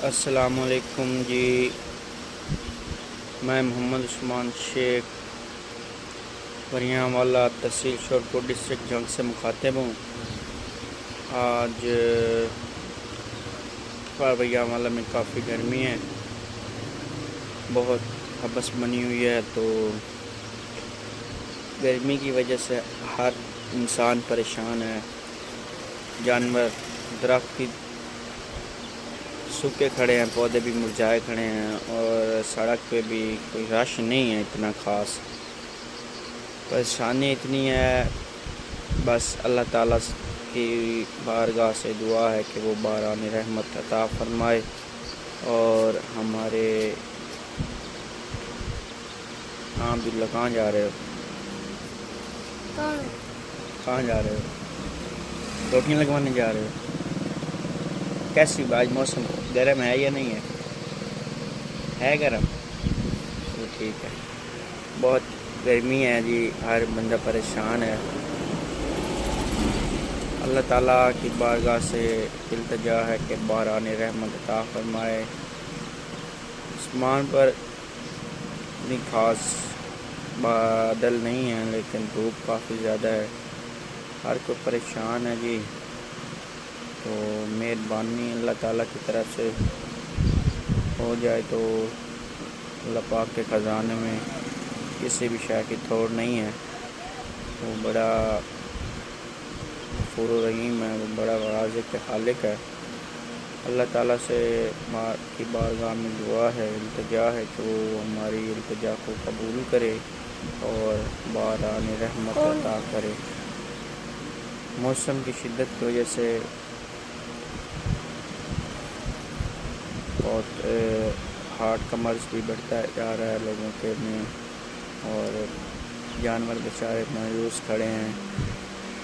السلام علیکم جی، میں محمد عثمان شیخ وریاں والا تحصیل شورپور ڈسٹرکٹ جنگ سے مخاطب ہوں۔ آج وریاں والا میں کافی گرمی ہے، بہت حبس بنی ہوئی ہے، تو گرمی کی وجہ سے ہر انسان پریشان ہے۔ جانور درخت کی سوکھے کھڑے ہیں، پودے بھی مرجھائے کھڑے ہیں، اور سڑک پہ بھی کوئی رش نہیں ہے اتنا خاص۔ پریشانی اتنی ہے، بس اللہ تعالیٰ کی بارگاہ سے دعا ہے کہ وہ باران رحمت عطا فرمائے۔ اور ہمارے عبداللہ کہاں جا رہے ہو؟ کہاں جا رہے ہو؟ روٹیاں لگوانے جا رہے ہو؟ کیسی آج موسم گرم ہے یا نہیں ہے گرم؟ تو ٹھیک ہے، بہت گرمی ہے جی، ہر بندہ پریشان ہے۔ اللہ تعالیٰ کی بارگاہ سے التجا ہے کہ باران رحمت عطا فرمائے۔ آسمان پر اتنی خاص بادل نہیں ہیں، لیکن دھوپ کافی زیادہ ہے، ہر کوئی پریشان ہے جی۔ تو مہربانی اللہ تعالیٰ کی طرف سے ہو جائے تو اللہ پاک کے خزانے میں کسی بھی شے کی تھوڑ نہیں ہے۔ وہ بڑا غفور و رحیم ہے، وہ بڑا رازق خالق ہے۔ اللہ تعالیٰ سے کی بارگاہ میں دعا ہے، التجا ہے کہ وہ ہماری التجا کو قبول کرے اور باران رحمت عطا کرے۔ موسم کی شدت کی وجہ سے بہت ہارٹ کا مرض بھی بڑھتا جا رہا ہے لوگوں کے میں، اور جانور بیچارے مایوس کھڑے ہیں۔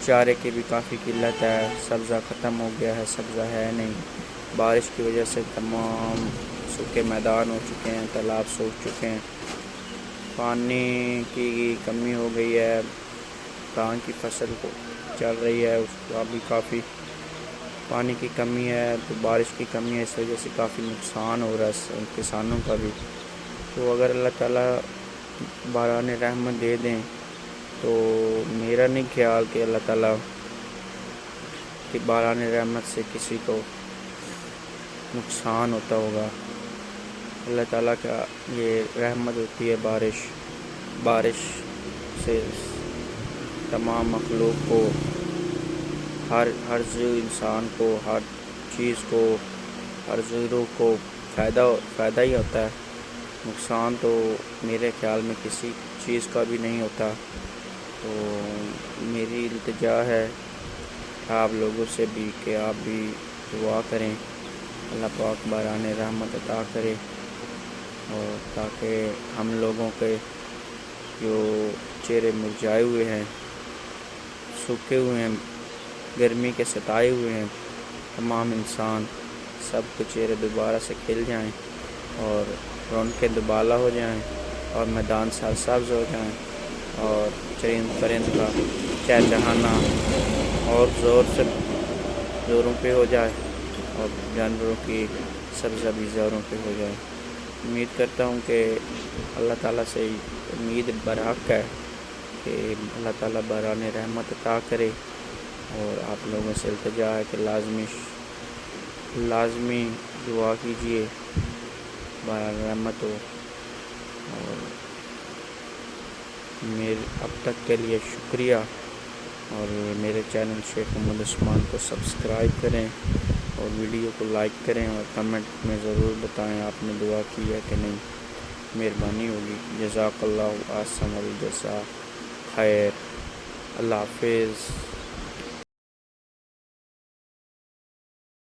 چارے کی بھی کافی قلت ہے، سبزہ ختم ہو گیا ہے، سبزہ ہے نہیں۔ بارش کی وجہ سے تمام سوکھے میدان ہو چکے ہیں، تالاب سوکھ چکے ہیں، پانی کی کمی ہو گئی ہے۔ دھان کی فصل کو چل رہی ہے، اس کا بھی کافی پانی کی کمی ہے، تو بارش کی کمی ہے، اس وجہ سے کافی نقصان ہو رہا ہے کسانوں کا بھی۔ تو اگر اللہ تعالیٰ باران رحمت دے دیں تو میرا نہیں خیال کہ اللہ تعالیٰ کی باران رحمت سے کسی کو نقصان ہوتا ہوگا۔ اللہ تعالیٰ کا یہ رحمت ہوتی ہے، بارش سے تمام مخلوق کو، ہر انسان کو، ہر چیز کو، ہر زیرو کو فائدہ ہی ہوتا ہے، نقصان تو میرے خیال میں کسی چیز کا بھی نہیں ہوتا۔ تو میری التجا ہے آپ لوگوں سے بھی کہ آپ بھی دعا کریں، اللہ پاک باران رحمت عطا کرے، اور تاکہ ہم لوگوں کے جو چہرے مرجھائے ہوئے ہیں، سوکھے ہوئے ہیں، گرمی کے ستائے ہوئے ہیں، تمام انسان سب کے چہرے دوبارہ سے کھل جائیں اور رونقیں دوبالا ہو جائیں، اور میدان سرسبز ہو جائیں، اور چرند پرند کا چہچہانا اور زوروں پہ ہو جائے، اور جانوروں کی سبزہ بھی زوروں پہ ہو جائے۔ امید کرتا ہوں کہ اللہ تعالیٰ سے امید برحق ہے کہ اللہ تعالیٰ باران رحمت عطا کرے، اور آپ لوگوں سے التجا ہے کہ لازمی دعا کیجیے باران رحمت ہو۔ اور اب تک کے لیے شکریہ، اور میرے چینل شیخ محمد عثمان کو سبسکرائب کریں، اور ویڈیو کو لائک کریں، اور کمنٹ میں ضرور بتائیں آپ نے دعا کی ہے کہ نہیں، مہربانی ہوگی۔ جزاک اللہ احسن الجزا، خیر، اللہ حافظ۔